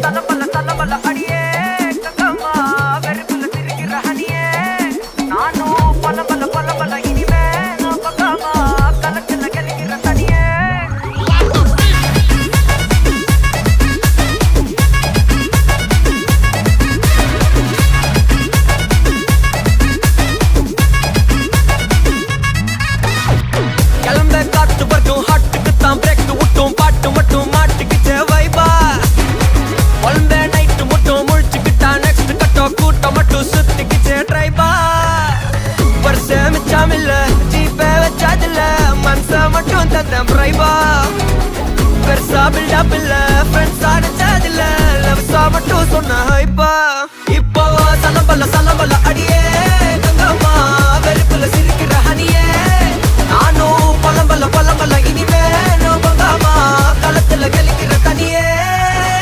தலபல அடியே கங்கம்மா வெறுப்புல திரிகிற ஹனியே நானும் பல இனிமே நான் பக்காமா கலக்கல கலிகிற தனியே கிளம்ப காத்து வரைக்கும் ஹாட்டுக்கு தான் பிரேக் விட்டும் பாட்டு மட்டும் மாட்டுக்குச்சே வைபா ஒன்ப நைட்டு மட்டும் முழிச்சுக்கிட்டா நெக்ஸ்ட் கட்டோ கூட்டம் மட்டும் சுத்திக்கிச்சே ட்ரைபா வருஷ மிச்சாமில்ல ஜீப்பே வச்சாதில்ல மனச மட்டும் தந்தேன் ப்ரைபா பெருசா பில்டப் இல்ல ஃப்ரெண்ட்ஸ் ஆடிச்சா